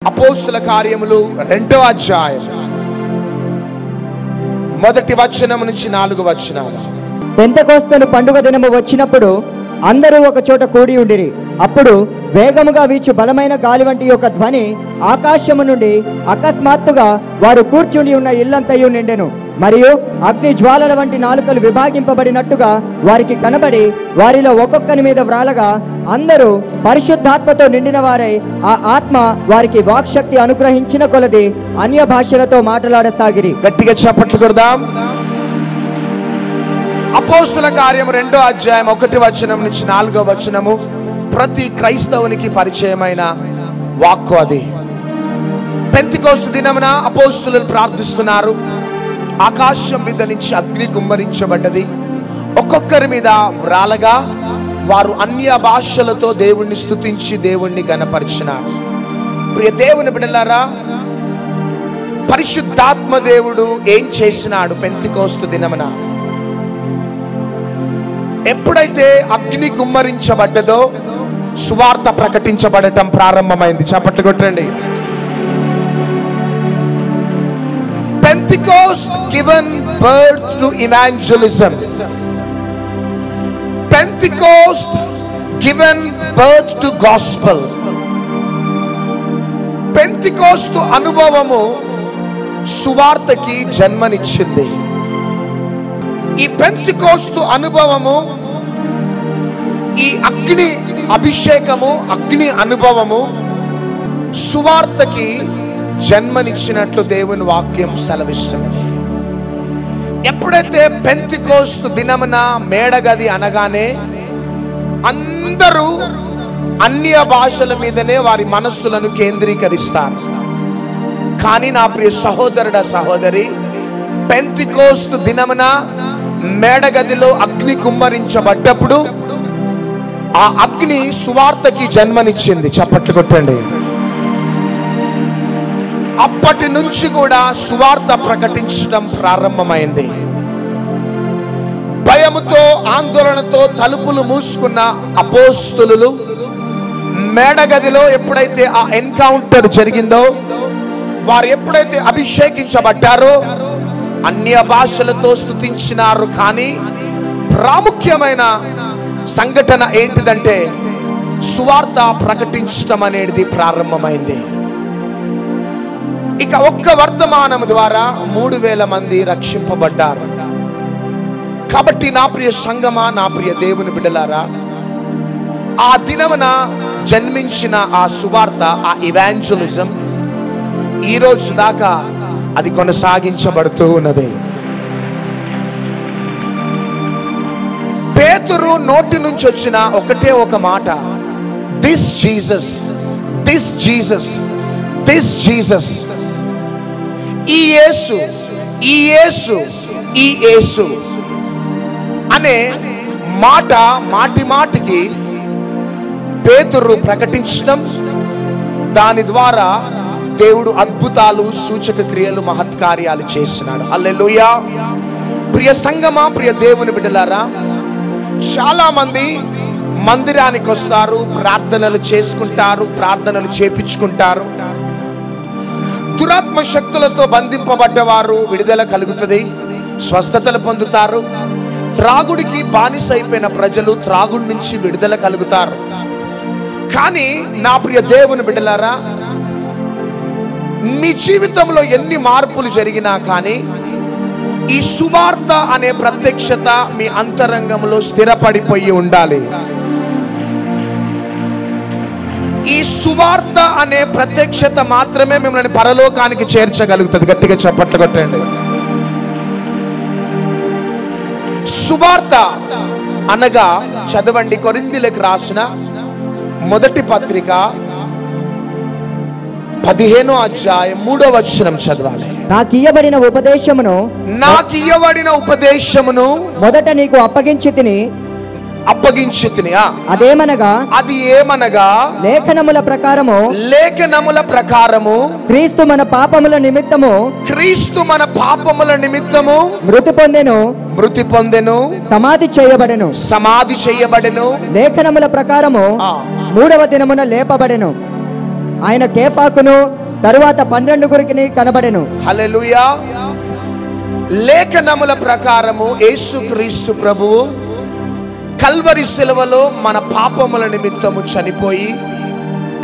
అపోస్తుల కార్యములు 2వ అధ్యాయం 1వ వచనం నుంచి 4వ వచనాలు. పెంతెకొస్తు పండుగ దినము వచ్చినప్పుడు అందరూ ఒక చోట కూడి ఉండిరి. అప్పుడు వేగముగా వీచు బలమైన గాలి వంటి ఒక ధ్వని ఆకాశము నుండి అకస్మాత్తుగా వారు కూర్చుని ఉన్న ఇల్లంతయు నిండెను. మరియు అగ్ని జ్వాలల వంటి నాలుకలు విభాగింపబడినట్టుగా వారికి కనబడి వారిలో ఒక్కొక్కని మీద వ్రాలగా అందరూ పరిశుద్ధాత్మతో నిండిన వారై ఆ ఆత్మ వారికి వాక్శక్తి అనుగ్రహించిన కొలది అన్య భాషలతో మాట్లాడసాగిరి. గట్టిగా చప్పట్లు కొడదాం. అపోస్తుల కార్యం 2వ అధ్యాయం 1వ వచనం నుంచి 4వ వచనము ప్రతి క్రైస్తవునికి పరిచయమైన వాక్కు అది. పెంతెకొస్తు దినమున అపోస్తులు ప్రార్థిస్తున్నారు. ఆకాశం మీద నుంచి అగ్ని కుమ్మరించబడ్డది. ఒక్కొక్కరి మీద వ్రాలగా వారు అన్య భాషలతో దేవుణ్ణి స్తుతించి దేవుణ్ణి గణపరిచినారు. ప్రియ దేవుని బిడ్డలారా, పరిశుద్ధాత్మ దేవుడు ఏం చేసినాడు పెంతెకొస్తు దినమున? ఎప్పుడైతే అగ్ని గుమ్మరించబడ్డదో సువార్త ప్రకటించబడటం ప్రారంభమైంది. చప్పట్లు కొట్టండి. Pentecost given birth to evangelism. Pentecost given birth to gospel. Pentecost అనుభవము సువార్తకి జన్మనిచ్చింది. ఈ పెంతెకొస్తు అనుభవము, ఈ అగ్ని అభిషేకము, అగ్ని అనుభవము సువార్తకి జన్మనిచ్చినట్లు దేవుని వాక్యం సెలవిస్తున్నది. ఎప్పుడైతే పెంతెకొస్తు దినమున మేడగది అనగానే అందరూ అన్య భాషల మీదనే వారి మనస్సులను కేంద్రీకరిస్తారు. కానీ నా ప్రియ సహోదరుడ సహోదరి, పెంతెకొస్తు దినమున మేడగదిలో అగ్ని కుమ్మరించబడ్డప్పుడు ఆ అగ్ని సువార్తకి జన్మనిచ్చింది. చప్పట్లు కొట్టండి. అప్పటి నుంచి కూడా సువార్త ప్రకటించడం ప్రారంభమైంది. భయముతో ఆందోళనతో తలుపులు మూసుకున్న అపోస్తులు మేడగదిలో ఎప్పుడైతే ఆ ఎన్కౌంటర్ జరిగిందో, వారు ఎప్పుడైతే అభిషేకించబడ్డారో అన్య భాషలతో స్తుతించినారు. కానీ ప్రాముఖ్యమైన సంఘటన ఏంటిదంటే సువార్త ప్రకటించడం అనేది ప్రారంభమైంది. ఇక ఒక్క వర్తమానం ద్వారా 3000 మంది రక్షింపబడ్డారు. కాబట్టి నా ప్రియ సంగమా, నా ప్రియ దేవుని బిడ్డలారా, ఆ దినమున జన్మించిన ఆ సువార్త, ఆ ఇవాంజలిజం ఈ రోజు దాకా అది కొనసాగించబడుతూ ఉన్నది. పేతురు నోటి నుంచి వచ్చిన ఒకటే ఒక మాట, this Jesus, this Jesus, this Jesus. ఈ యేసు, ఈ యేసు, ఈ యేసు అనే మాట మాటి మాటికి పేతురు ప్రకటించడం, దాని ద్వారా దేవుడు అద్భుతాలు, సూచక క్రియలు, మహత్కార్యాలు చేస్తున్నాడు. హల్లెలూయా. ప్రియ సంగమా, ప్రియ దేవుని బిడ్డలారా, చాలా మంది మందిరానికి వస్తారు, ప్రార్థనలు చేసుకుంటారు, ప్రార్థనలు చేపించుకుంటారు. దురాత్మ శక్తులతో బంధింపబడ్డవారు విడుదల కలుగుతుంది, స్వస్థతలు పొందుతారు. త్రాగుడికి బానిస అయిపోయిన ప్రజలు త్రాగుడి నుంచి విడుదల కలుగుతారు. కానీ నా ప్రియ దేవుని బిడ్డలారా, మీ జీవితంలో ఎన్ని మార్పులు జరిగినా కానీ ఈ సువార్త అనే ప్రత్యక్షత మీ అంతరంగంలో స్థిరపడిపోయి ఉండాలి. ఈ సువార్త అనే ప్రత్యక్షత మాత్రమే మిమ్మల్ని పరలోకానికి చేర్చగలుగుతుంది. గట్టిగా చప్పట్లు కొట్టండి. సువార్త అనగా చదవండి, కొరింథీయులకు రాసిన మొదటి పత్రిక 15వ అధ్యాయం 3వ వచనం చదవాలి. నాకియ్యబడిన ఉపదేశమును మొదట నీకు అప్పగించి తిని అదేమనగా, అది ఏమనగా, లేఖనముల ప్రకారము క్రీస్తు మన పాపముల నిమిత్తము మృతి పొందెను, సమాధి చేయబడెను, లేఖనముల ప్రకారము 3వ దినమున లేపబడెను. ఆయన కేపాకును తరువాత 12 కనబడెను. హల్లెలూయా. లేఖనముల ప్రకారము యేసుక్రీస్తు ప్రభువు కల్వరి శిలువలో మన పాపముల నిమిత్తము చనిపోయి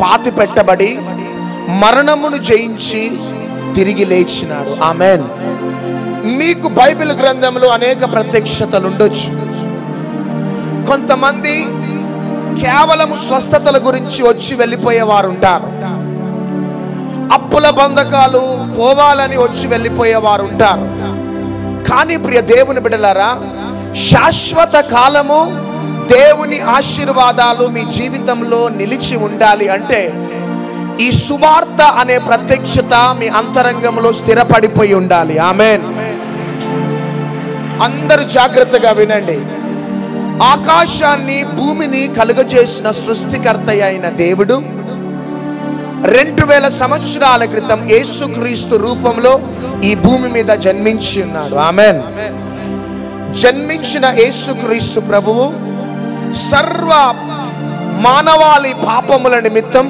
పాతి పెట్టబడి మరణమును జయించి తిరిగి లేచినాడు. ఆమేన్. మీకు బైబిల్ గ్రంథంలో అనేక ప్రత్యక్షతలు ఉండొచ్చు. కొంతమంది కేవలము స్వస్థతల గురించి వచ్చి వెళ్ళిపోయేవారు ఉంటారు. అప్పుల బంధకాలు పోవాలని వచ్చి వెళ్ళిపోయేవారు ఉంటారు. కానీ ప్రియ దేవుని బిడ్డలారా, శాశ్వత కాలము దేవుని ఆశీర్వాదాలు మీ జీవితంలో నిలిచి ఉండాలి అంటే ఈ సువార్త అనే ప్రత్యక్షత మీ అంతరంగంలో స్థిరపడిపోయి ఉండాలి. ఆమేన్. అందరూ జాగ్రత్తగా వినండి. ఆకాశాన్ని భూమిని కలుగజేసిన సృష్టికర్త అయిన దేవుడు 2000 సంవత్సరాల క్రితం యేసుక్రీస్తు రూపంలో ఈ భూమి మీద జన్మించి ఉన్నాడు. ఆమేన్. జన్మించిన యేసుక్రీస్తు ప్రభువు సర్వ మానవాళి పాపముల నిమిత్తం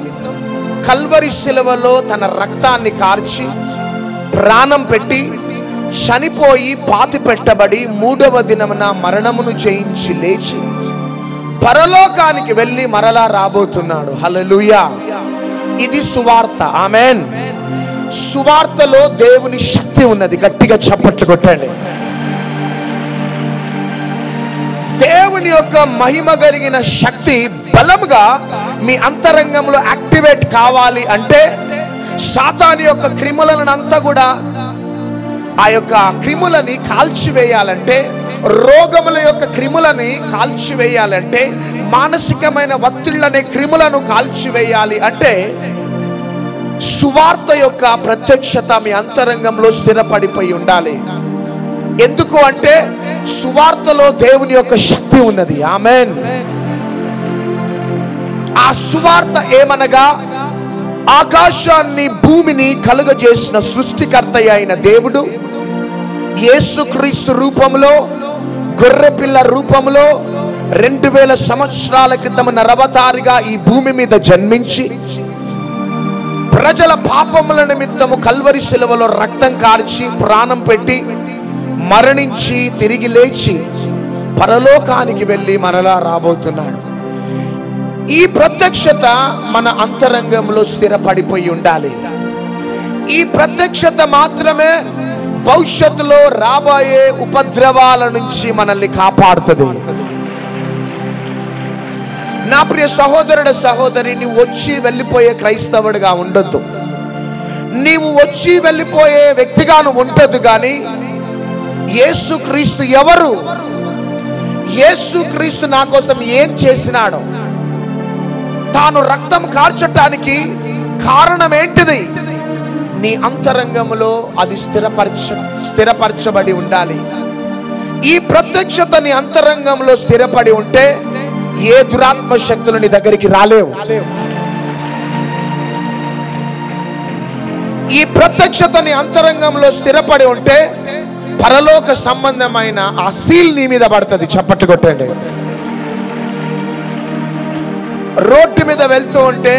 కల్వరి శిలువలో తన రక్తాన్ని కార్చి ప్రాణం పెట్టి చనిపోయి పాతి పెట్టబడి 3వ దినమున మరణమును జయించి లేచి పరలోకానికి వెళ్ళి మరలా రాబోతున్నాడు. హల్లెలూయా. ఇది సువార్త. ఆమేన్. సువార్తలో దేవుని శక్తి ఉన్నది. గట్టిగా చప్పట్లు కొట్టండి. దేవుని యొక్క మహిమ కలిగిన శక్తి బలముగా మీ అంతరంగంలో యాక్టివేట్ కావాలి అంటే సాతాను యొక్క క్రిములను అంతా కూడా ఆ యొక్క క్రిములని కాల్చివేయాలంటే, రోగముల యొక్క క్రిములని కాల్చివేయాలంటే, మానసికమైన ఒత్తిళ్లనే క్రిములను కాల్చివేయాలి అంటే సువార్త యొక్క ప్రత్యక్షత మీ అంతరంగంలో స్థిరపడిపోయి ఉండాలి. ఎందుకు అంటే సువార్తలో దేవుని యొక్క శక్తి ఉన్నది. ఆమేన్. ఆ సువార్త ఏమనగా ఆకాశాన్ని భూమిని కలుగజేసిన సృష్టికర్త అయిన దేవుడు యేసుక్రీస్తు రూపంలో గొర్రెపిల్ల రూపంలో 2000 సంవత్సరాల క్రితం నరవతారిగా ఈ భూమి మీద జన్మించి ప్రజల పాపముల నిమిత్తము కల్వరి శిలువలో రక్తం కార్చి ప్రాణం పెట్టి మరణించి తిరిగి లేచి పరలోకానికి వెళ్ళి మరలా రాబోతున్నాడు. ఈ ప్రత్యక్షత మన అంతరంగంలో స్థిరపడిపోయి ఉండాలి. ఈ ప్రత్యక్షత మాత్రమే భవిష్యత్తులో రాబోయే ఉపద్రవాల నుంచి మనల్ని కాపాడుతుంది. నా ప్రియ సహోదరుడు సహోదరి, నీవు వచ్చి వెళ్ళిపోయే క్రైస్తవుడిగా ఉండొద్దు. నీవు వచ్చి వెళ్ళిపోయే వ్యక్తిగాను ఉండదు. కానీ యేసుక్రీస్తు ఎవరు, యేసుక్రీస్తు నా కోసం ఏం చేసినాడు, తాను రక్తం కార్చటానికి కారణం ఏంటిది, నీ అంతరంగంలో అది స్థిరపరచబడి ఉండాలి. ఈ ప్రత్యక్షత నీ అంతరంగంలో స్థిరపడి ఉంటే ఏ దురాత్మ శక్తులు నీ దగ్గరికి రాలేవు. ఈ ప్రత్యక్షత నీ అంతరంగంలో స్థిరపడి ఉంటే పరలోక సంబంధమైన ఆ సీల్ నీ మీద పడుతుంది. చప్పట్లు కొట్టండి. రోడ్డు మీద వెళ్తూ ఉంటే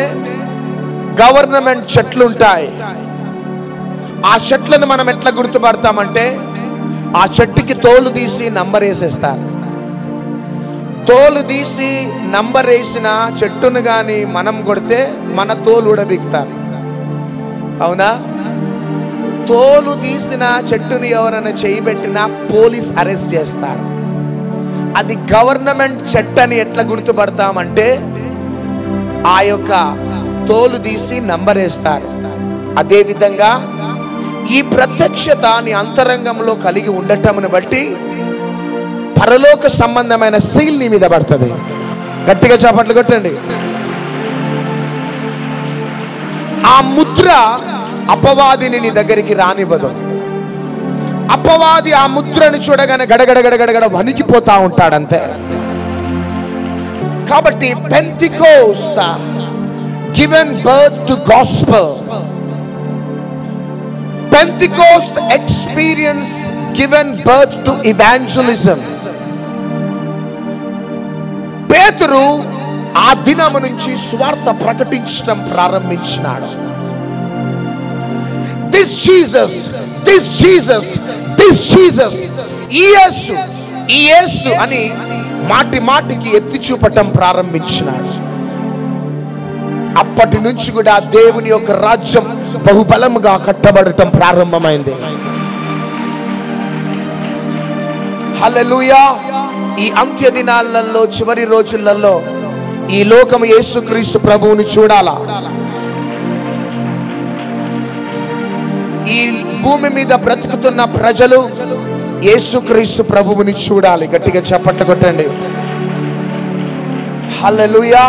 గవర్నమెంట్ చెట్లు ఉంటాయి. ఆ చెట్లను మనం ఎట్లా గుర్తుపడతామంటే ఆ చెట్టుకి తోలు తీసి నంబర్ వేసేస్తారు. తోలు తీసి నంబర్ వేసిన చెట్టును గాని మనం కొడితే మన తోలు ఉడబిక్తారు. అవునా? తోలు తీసిన చెట్టుని ఎవరైనా చేయబెట్టినా పోలీస్ అరెస్ట్ చేస్తారు. అది గవర్నమెంట్ చెట్టు అని ఎట్లా గుర్తుపడతామంటే ఆ యొక్క తోలు తీసి నంబర్ వేస్తారు. అదేవిధంగా ఈ ప్రత్యక్షత నీ అంతరంగంలో కలిగి ఉండటమును బట్టి పరలోక సంబంధమైన సీల్ నీ మీద పడుతుంది. గట్టిగా చప్పట్లు కొట్టండి. ఆ ముద్ర అపవాదిని నీ దగ్గరికి రానివ్వదు. అపవాది ఆ ముద్రను చూడగానే గడగడ వణికిపోతా ఉంటాడంతే. కాబట్టి Pentecost given birth to gospel, Pentecost experience given birth to evangelism. పేతురు ఆ దినము నుంచి సువార్త ప్రకటించడం ప్రారంభించినాడు. This Jesus, this Jesus, this Jesus, ఈ యేసు అని మాటి మాటికి ఎత్తి చూపటం ప్రారంభించినాడు. అప్పటి నుంచి కూడా దేవుని యొక్క రాజ్యం బహుబలముగా కట్టబడటం ప్రారంభమైంది. హల్లెలూయా. ఈ అంత్య దినాలలో, చివరి రోజులలో ఈ లోకము యేసుక్రీస్తు ప్రభువుని చూడాలా. ఈ భూమి మీద బ్రతుకుతున్న ప్రజలు యేసుక్రీస్తు ప్రభువుని చూడాలి. గట్టిగా చప్పట్లు కొట్టండి. హల్లెలూయా.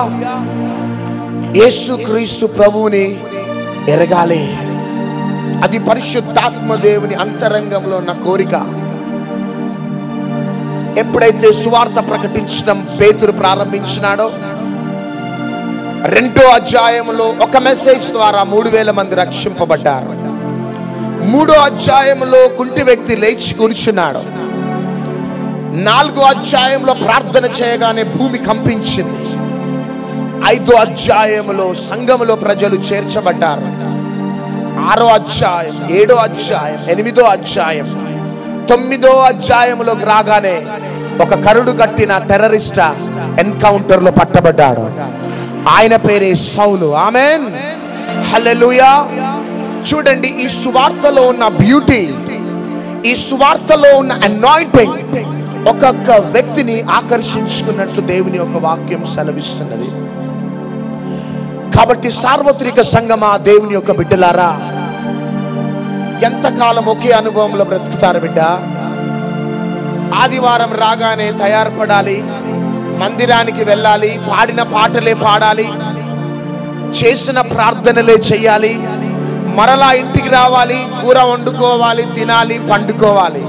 యేసుక్రీస్తు ప్రభువుని ఎరగాలి. అది పరిశుద్ధాత్మ దేవుని అంతరంగంలో ఉన్న కోరిక. ఎప్పుడైతే సువార్త ప్రకటించడం పేతురు ప్రారంభించినాడో, 2వ అధ్యాయంలో ఒక మెసేజ్ ద్వారా 3000 మంది రక్షింపబడ్డారు. 3వ అధ్యాయంలో కుంటి వ్యక్తి లేచి కూర్చున్నాడు. 4వ అధ్యాయంలో ప్రార్థన చేయగానే భూమి కంపించింది. 5వ అధ్యాయంలో సంఘములో ప్రజలు చేర్చబడ్డారు. 6వ అధ్యాయం, 7వ అధ్యాయం, 8వ అధ్యాయం, 9వ అధ్యాయంలోకి రాగానే ఒక కరుడు కట్టిన టెర్రరిస్ట్ ఎన్కౌంటర్ లో పట్టబడ్డాడు. ఆయన పేరే సౌలు. ఆమేన్. హల్లెలూయా. చూడండి, ఈ సువార్తలో ఉన్న బ్యూటీ, ఈ సువార్తలో ఉన్న అనాయింటింగ్ ఒక్కొక్క వ్యక్తిని ఆకర్షించుకున్నట్లు దేవుని యొక్క వాక్యం సెలవిస్తున్నది. కాబట్టి సార్వత్రిక సంఘమా, దేవుని యొక్క బిడ్డలారా, ఎంతకాలం ఒకే అనుభవంలో బ్రతుకుతారు బిడ్డ? ఆదివారం రాగానే తయారుపడాలి, మందిరానికి వెళ్ళాలి, పాడిన పాటలే పాడాలి, చేసిన ప్రార్థనలే చెయ్యాలి, మరలా ఇంటికి రావాలి, కూర వండుకోవాలి, తినాలి, పండుకోవాలి.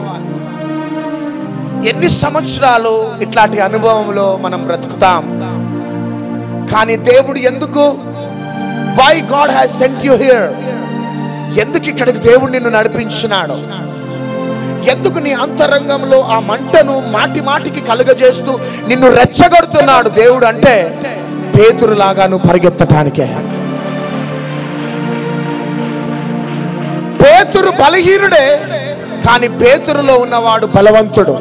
ఎన్ని సంవత్సరాలు ఇట్లాంటి అనుభవంలో మనం బ్రతుకుతాం? కానీ దేవుడు ఎందుకు, why God has sent you here, ఎందుకు ఇక్కడికి దేవుడు నిన్ను నడిపించినాడు? ఎందుకు నీ అంతరంగంలో ఆ మంటను మాటి మాటికి కలుగజేస్తూ నిన్ను రెచ్చగొడుతున్నాడు దేవుడు అంటే, పేతురులాగా నువ్వు పరిగెత్తటానికే. పేతురు బలహీనుడే, కానీ పేతురులో ఉన్నవాడు బలవంతుడు.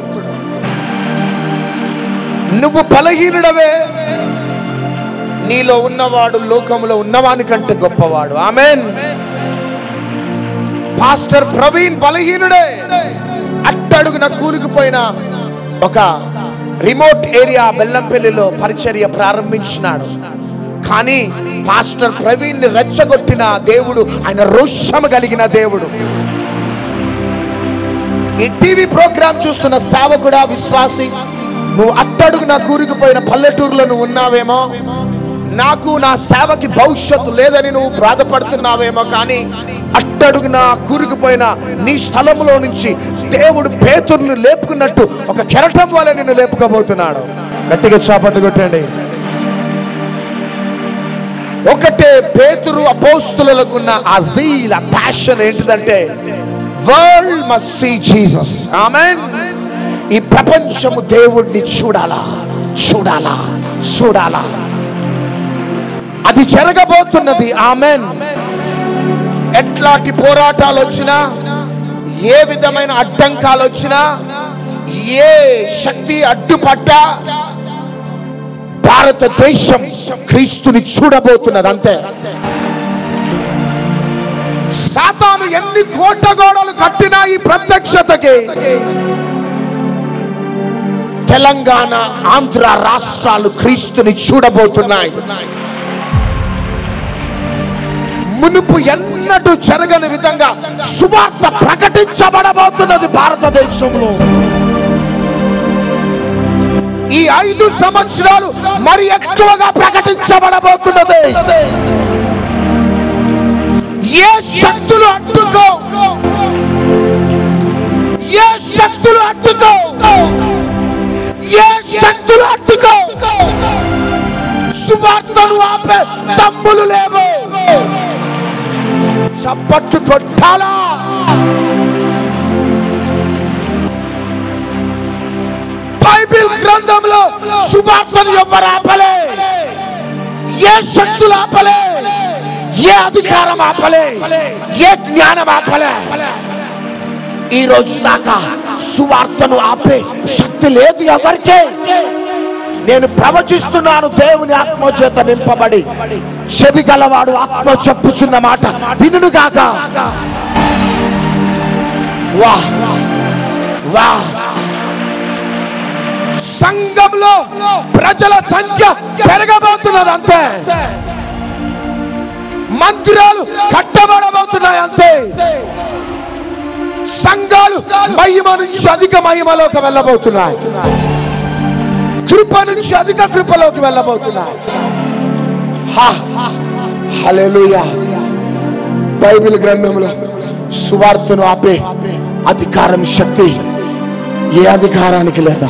నువ్వు బలహీనుడవే, నీలో ఉన్నవాడు లోకంలో ఉన్నవాని కంటే గొప్పవాడు. ఆమేన్. పాస్టర్ ప్రవీణ్ బలహీనుడే, అట్టడుగున కూలికిపోయిన ఒక రిమోట్ ఏరియా బెల్లంపల్లిలో పరిచర్య ప్రారంభించినాడు. కానీ పాస్టర్ ప్రవీణ్ ని రెచ్చగొట్టిన దేవుడు, ఆయన రోషము కలిగిన దేవుడు. ఈ టీవీ ప్రోగ్రాం చూస్తున్న సేవకుడా, విశ్వాసి, నువ్వు అట్టడుగున కూరుకుపోయిన పల్లెటూరులో నువ్వు ఉన్నావేమో, నాకు నా సేవకి భవిష్యత్తు లేదని నువ్వు బాధపడుతున్నావేమో, కానీ అట్టడుగున కూరుకుపోయిన నీ స్థలంలో నుంచి దేవుడు పేతురును లేపుకున్నట్టు ఒక కెరటం వల్ల నిన్ను లేపుకోబోతున్నాడు. గట్టిగా చప్పట్లు కొట్టండి. ఒకటే పేతురు అపోస్తులకున్న ఆ జీల్, ఆ ప్యాషన్ ఏంటిదంటే, వరల్డ్ మస్ట్ సీ జీసస్. ఆమేన్. ఈ ప్రపంచము దేవుడిని చూడాలా, చూడాలా, చూడాలా. అది జరగబోతున్నది. ఆమేన్. ఎట్లాంటి పోరాటాలు వచ్చినా, ఏ విధమైన అడ్డంకాలు వచ్చినా, ఏ శక్తి అడ్డుపడ్డా, భారతదేశం క్రీస్తుని చూడబోతున్నది. అంతే. సాతాను ఎన్ని కోట గోడలు కట్టినా ఈ ప్రత్యక్షతకి తెలంగాణ, ఆంధ్ర రాష్ట్రాలు క్రీస్తుని చూడబోతున్నాయి. మునుపు ఎన్నడూ జరగని విధంగా సువార్త ప్రకటించబడబోతున్నది భారతదేశంలో. ఈ 5 సంవత్సరాలు మరి ఎక్కువగా ప్రకటించబడబోతున్నది. ఏ శక్తులు అడ్డుకో, ఏ శక్తులు అడ్డుకో, ఏ శక్తులు అడ్డుకో, సువార్తను ఆపే తమ్ములు లేవు. చప్పట్లు కొట్టాలా? బైబిల్ గ్రంథంలో సువార్తను ఎవరు ఆపలే. ఏ శక్తులు ఆపలే, ఏ అధికారం ఆపలే, ఏ జ్ఞానం ఆపలే. ఈ రోజు దాకా సువార్తను ఆపే శక్తి లేదు ఎవరికే. నేను ప్రవచిస్తున్నాను, దేవుని ఆత్మ చేత నింపబడి, చెవి గలవాడు ఆత్మ చెప్పుచున్న మాట వినును గాక. వా వా సంఘంలో ప్రజల సంఖ్య పెరగబోతున్నది అంతే, మందిరాలు కట్టబడబోతున్నాయి అంతే, సంఘాలు మహిమ నుంచి అధిక మహిమలోకి వెళ్ళబోతున్నాయి, కృప నుంచి అధిక కృపలోకి వెళ్ళబోతున్నాయి. హల్లెలూయా. బైబిల్ గ్రంథంలో సువార్తను ఆపే అధికారం, శక్తి ఏ అధికారానికి లేదా?